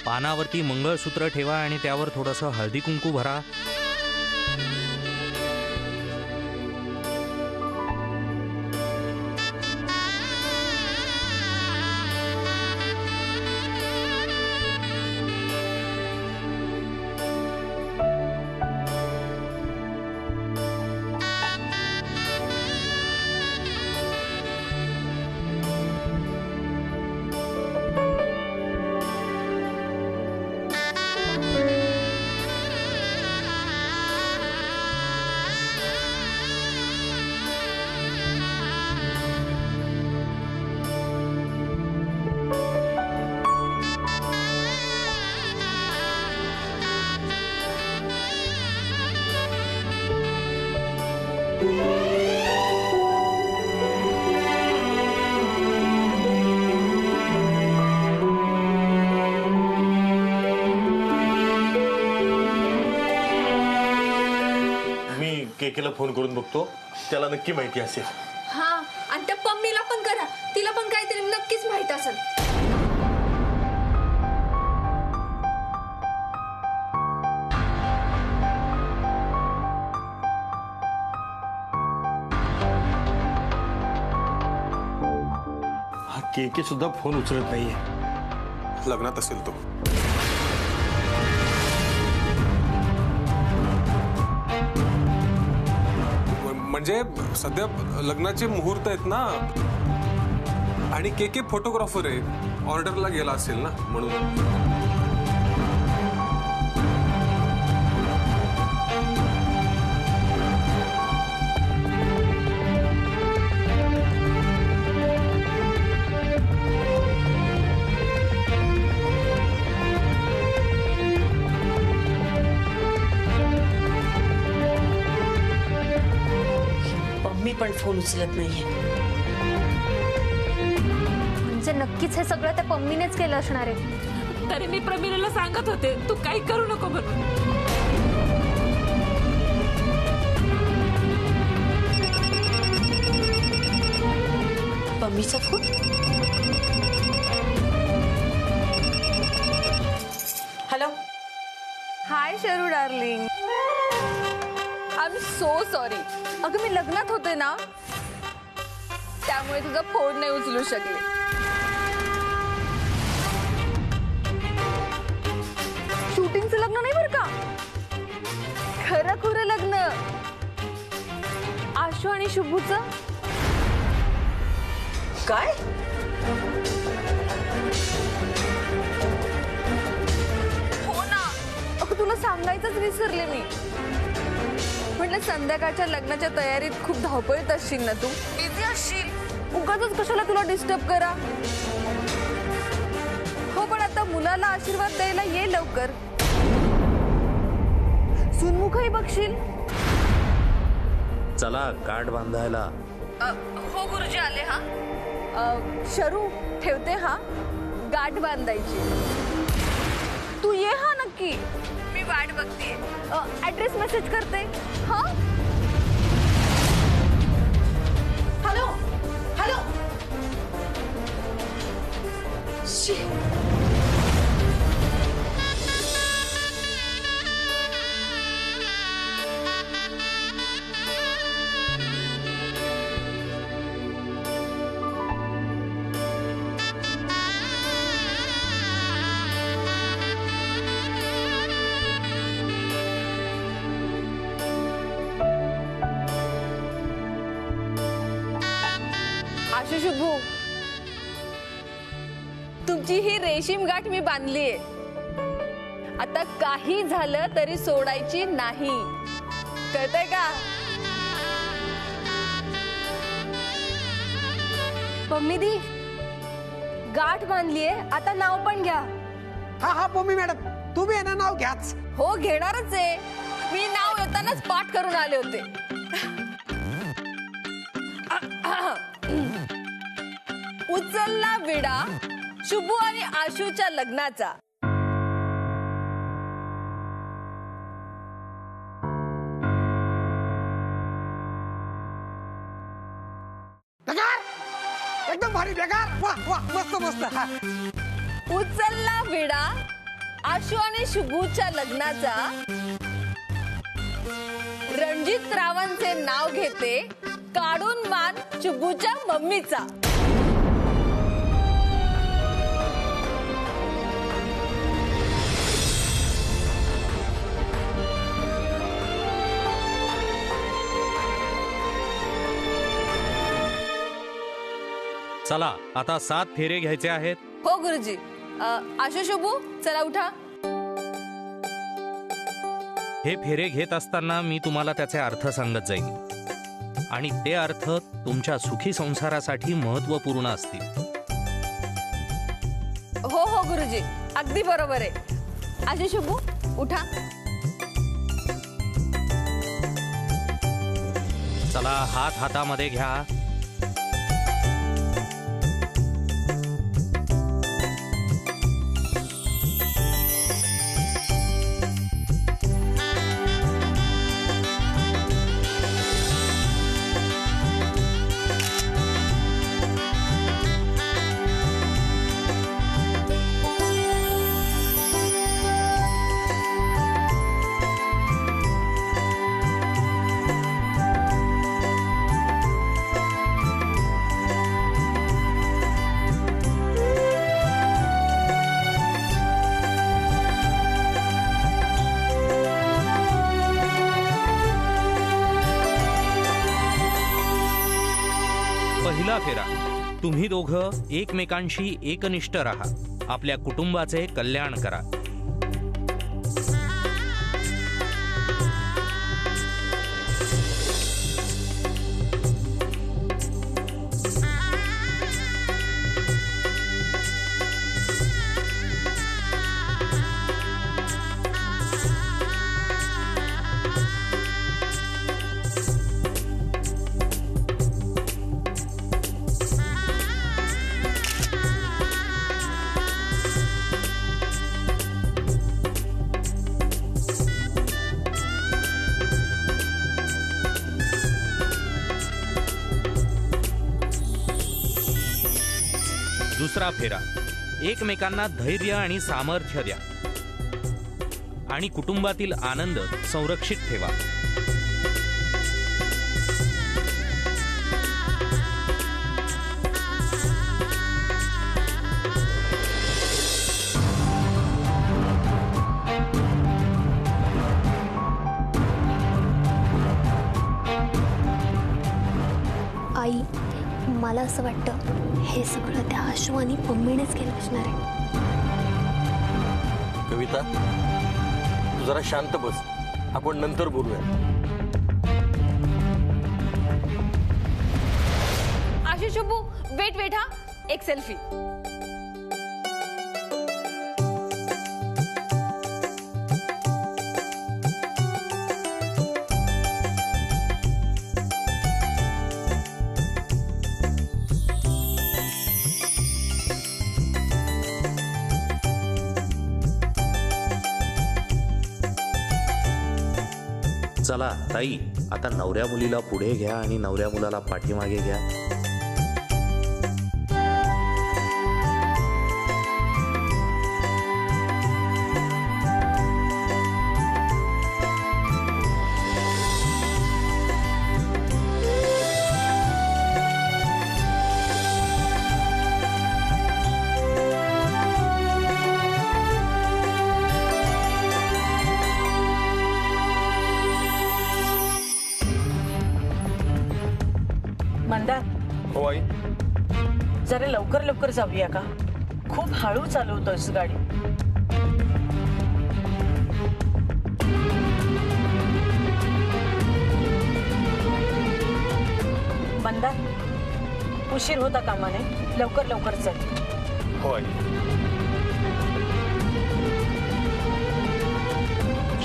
पानावरती मंगळसूत्र ठेवा आणि त्यावर थोडंसं हळदी कुंकू भरा. केकेला फोन करून बघतो, त्याला नक्की माहिती असेल. हा, आणि त्या पम्मीला पण करा, तिला पण काहीतरी नक्कीच माहित असेल. हा केके सुद्धा फोन उचलत नाहीये. लग्नात असेल तो. म्हणजे सध्या लग्नाचे मुहूर्त आहेत ना, आणि केके फोटोग्राफर आहे, ऑर्डरला गेला असेल ना म्हणून. मी पण फोन उचलत नाहीये. म्हणजे नक्कीच हे सगळं त्या पम्मीनेच केलं असणार आहे. तरी मी प्रमिलाला सांगत होते, तू काही करू नको म्हणून. पम्मीचा फोन. हॅलो. हाय शरू darling, I am so sorry. अगं मी लग्नात होते ना, त्यामुळे तुझा फोन नाही उचलू शकले. शूटिंगचं लग्न नाही बरं का, खरं खुरं लग्न. आशू आणि शुभूचं. काय? हो ना, अगं तुला सांगायचंच विसरले मी. म्हटलं संध्याकाळच्या लग्नाच्या तयारीत खूप धावपळीत असशील ना, तू बिझी असशील, उगाचच कशाला तुला डिस्टर्ब करा. हो, पण आता मुलाला आशीर्वाद द्यायला ये लवकर. सुनमुखही बघशील. चला गाठ बांधायला. हो गुरुजी आले. हा शरू ठेवते. हा, गाठ बांधायची. तू ये हा नक्की, मी वाट बघते. ऍड्रेस मेसेज करते. हा, हॅलो हॅलो. आशू शुभू, तुमची ही रेशीम गाठ मी बांधलीये. आता काही झालं तरी सोडायची नाही, कळतंय का? मम्मी दी, गाठ बांधलीये, आता नाव पण घ्या. हा हा मम्मी मॅडम, तुम्ही आहे ना नाव घ्याच. हो घेणारच आहे. मी नाव येतानाच पाठ करून आले होते. उचलला विडा शुभू आणि आशूच्या लग्नाचा. एकदम भारी बेकार वा वा मस्त मस्त हा. उचलला विडा आशू आणि शुभूच्या लग्नाचा. रणजित रावांचे नाव घेते काढून मान शुभूच्या मम्मीचा. चला आता 7 फेरे घ्यायचे आहेत. हो गुरुजी. आशू शुभू चला उठा. हे फेरे घेत असताना मी तुम्हाला त्याचे अर्थ सांगत जाईन आणि ते अर्थ तुमच्या सुखी संसारासाठी महत्वपूर्ण असतील. हो हो गुरुजी अगदी बरोबर आहे. आशू शुभू उठा. चला हात हातामध्ये घ्या. पहिला फेरा. तुम्ही दोघं एकमेकांशी एकनिष्ठ राहा. आपल्या कुटुंबाचे कल्याण करा. दुसरा फेरा. एकमेकांना धैर्य आणि सामर्थ्य द्या आणि कुटुंबातील आनंद संरक्षित ठेवा. आई, मला असं वाटतं हे सगळं त्या आशू आणि मम्मीनेच केलं असणार आहे. कविता तू जरा शांत बस, आपण नंतर बोलूया. आशू शुभू वेट वेट हा एक सेल्फी. चला ताई, आता नवऱ्या मुलीला पुढे घ्या आणि नवऱ्या मुलाला पाठीमागे घ्या. मंदार, हो आई. जरा लवकर लवकर जाऊया का? खूप हळू चालवतोयस गाडी. मंदार, उशीर होता कामाने, लवकर लवकर चल. हो आई.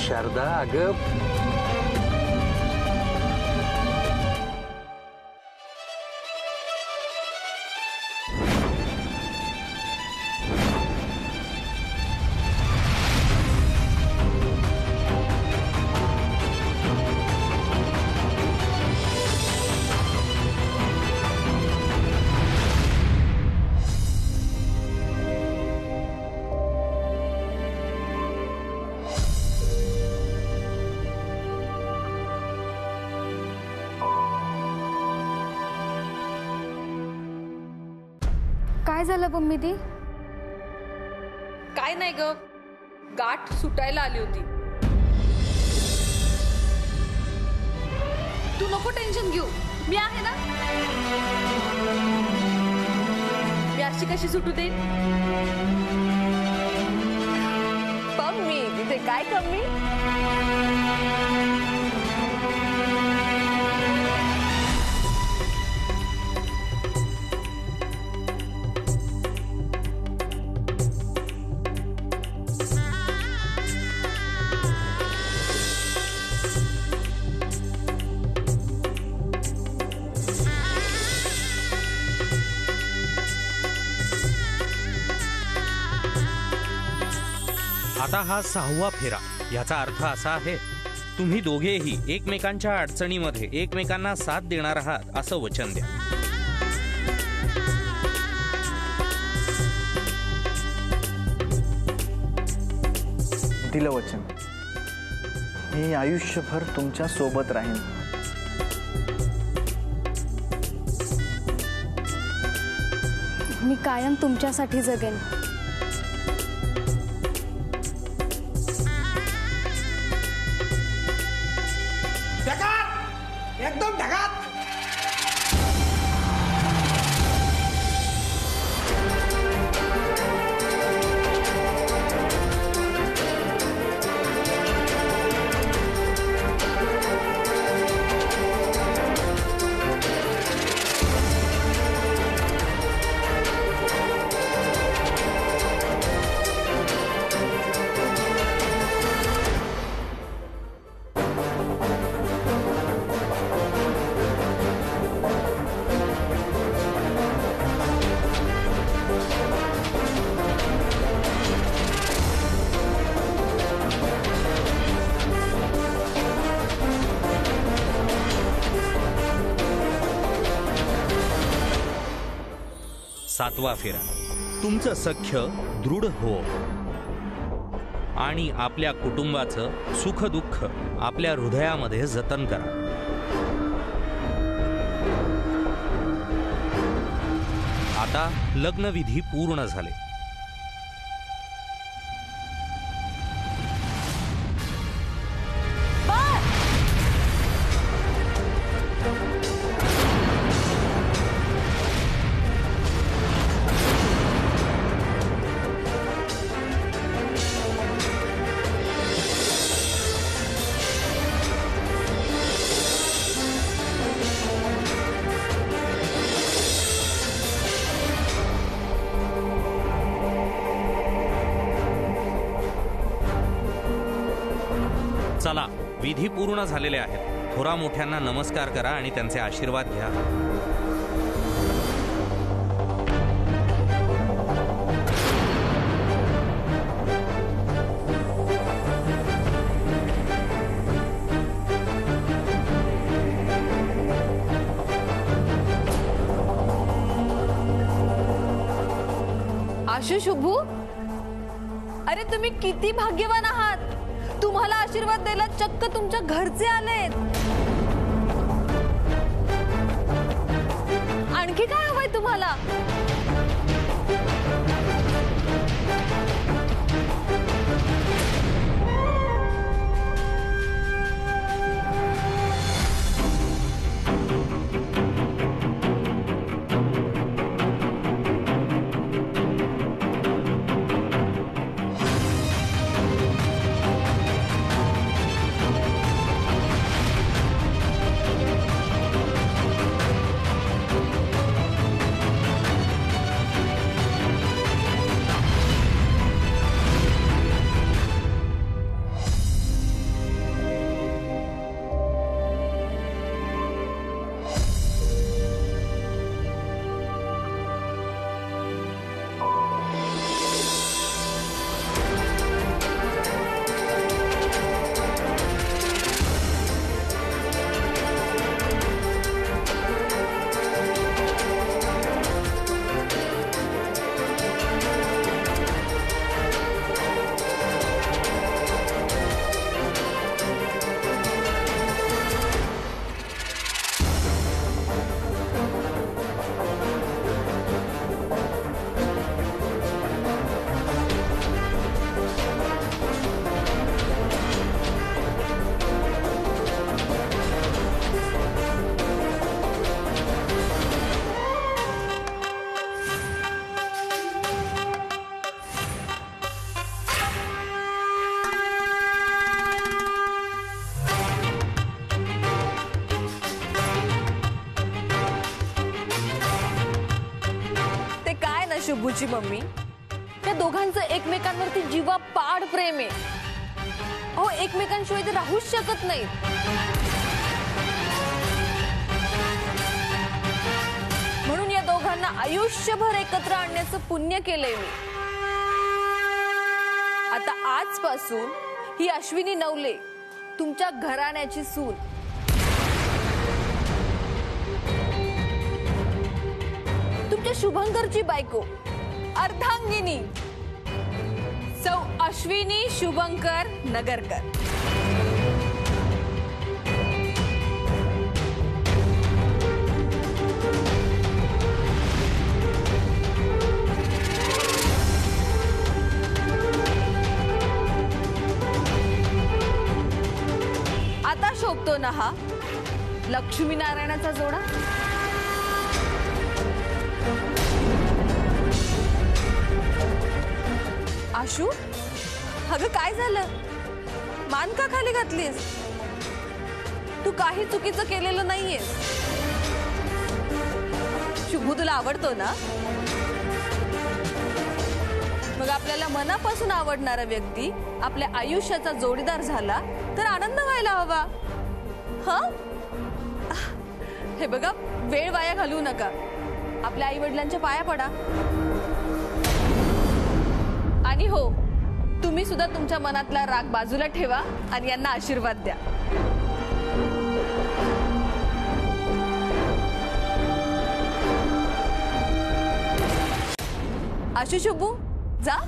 शारदा अगं काय झालं मम्मी दी? काय नाही ग, गाठ सुटायला आली होती. तू नको टेन्शन घेऊ, मी आहे ना. मी अशी कशी सुटू दे? मम्मी तिथे काय कमी? आता हा 6वा फेरा. याचा अर्थ असा आहे, तुम्ही दोघेही एकमेकांच्या अडचणीमध्ये एकमेकांना साथ देणार आहात असं वचन द्या. दिलं वचन. मी आयुष्यभर तुमच्या सोबत राहीन. मी कायम तुमच्यासाठी जगेन. ढगात एकदम ढगात. सातवा फेरा. तुमचं सख्य दृढ हो आणि आपल्या कुटुंबाचं सुखदुःख आपल्या हृदयामध्ये जतन करा. आता लग्नविधी पूर्ण झाले. चला, विधी पूर्ण झालेले आहेत. थोरा मोठ्यांना नमस्कार करा आणि त्यांचे आशीर्वाद घ्या. आशु, शुभू, अरे तुम्ही किती भाग्यवान आहात. तुम्हाला आशीर्वाद द्यायला चक्क तुमच्या घरचे आलेत. आणखी काय हवंय तुम्हाला? शुभूची मम्मी, त्या दोघांचं एकमेकांवरती जीवापाड प्रेम आहे. अहो एकमेकांशिवाय ते राहूच शकत नाही. म्हणून या दोघांना आयुष्यभर एकत्र आणण्याचं पुण्य केलंय मी. आता आजपासून ही अश्विनी नवले तुमच्या घराण्याची सून. तुमच्या शुभंकरची बायको अर्धांगिनी सौ अश्विनी शुभंकर नगरकर. आता शोभतो ना हा लक्ष्मीनारायणाचा जोडा. आशू, अगं काय झालं? मान का खाली घातलीस? तू काही चुकीचं केलेलं नाहीयेस. शुभू तुला आवडतो ना? मग आपल्याला मनापासून आपणारा व्यक्ती आपल्या आयुष्याचा जोडीदार झाला तर आनंद व्हायला हवा. हा, हे बघा, वेळ वाया घालवू नका. आपल्या आई वडिलांच्या पाया पडा. आणि हो, तुम्ही सुद्धा तुमच्या मनातला राग बाजूला ठेवा आणि यांना आशीर्वाद द्या. आशू, शुभू, जा.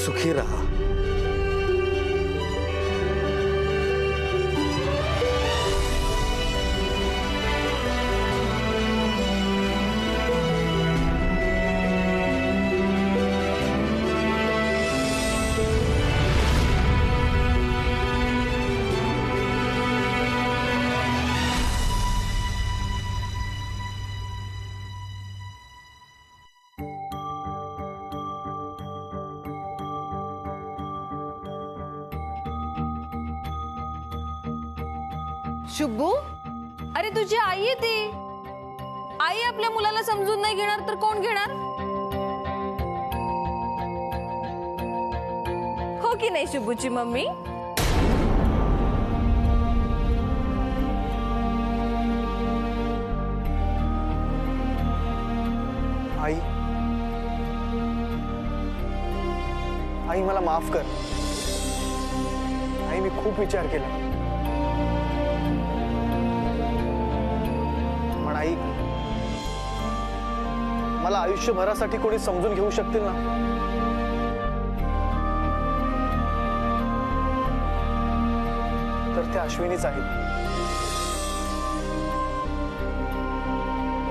सुखी रहा. शुभू, अरे तुझी आई आहे ती. आई आपल्या मुलाला समजून नाही घेणार तर कोण घेणार? हो की नाही शुभूची मम्मी? आई, आई मला माफ कर. आई, मी खूप विचार केला. पण आई, मला आयुष्यभरासाठी कोणी समजून घेऊ शकतील ना? तर त्या अश्विनीच आहेत.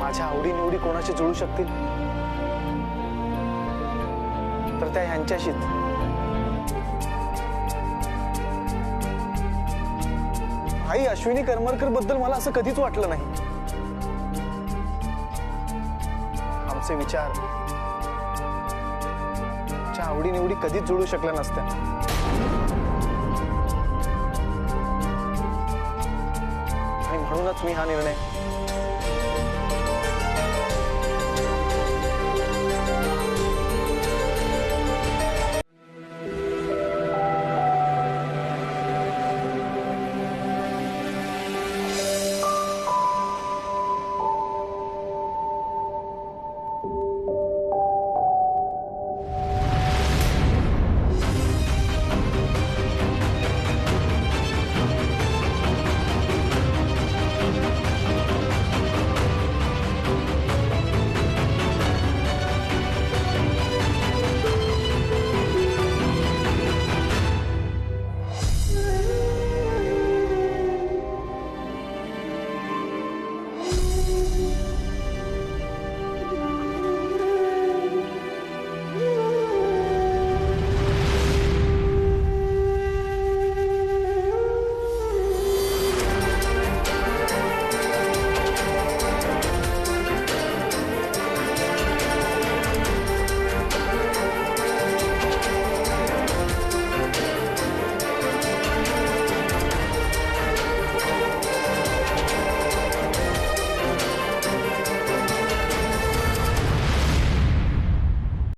माझ्या आवडीनिवडी कोणाशी जुळू शकतील तर त्या ह्यांच्याशीच. आई, अश्विनी करमरकर बद्दल मला असं कधीच वाटलं नाही. आमचे विचार, आमच्या आवडीनिवडी कधीच जुळू शकल्या नसत्या. आणि म्हणूनच मी हा निर्णय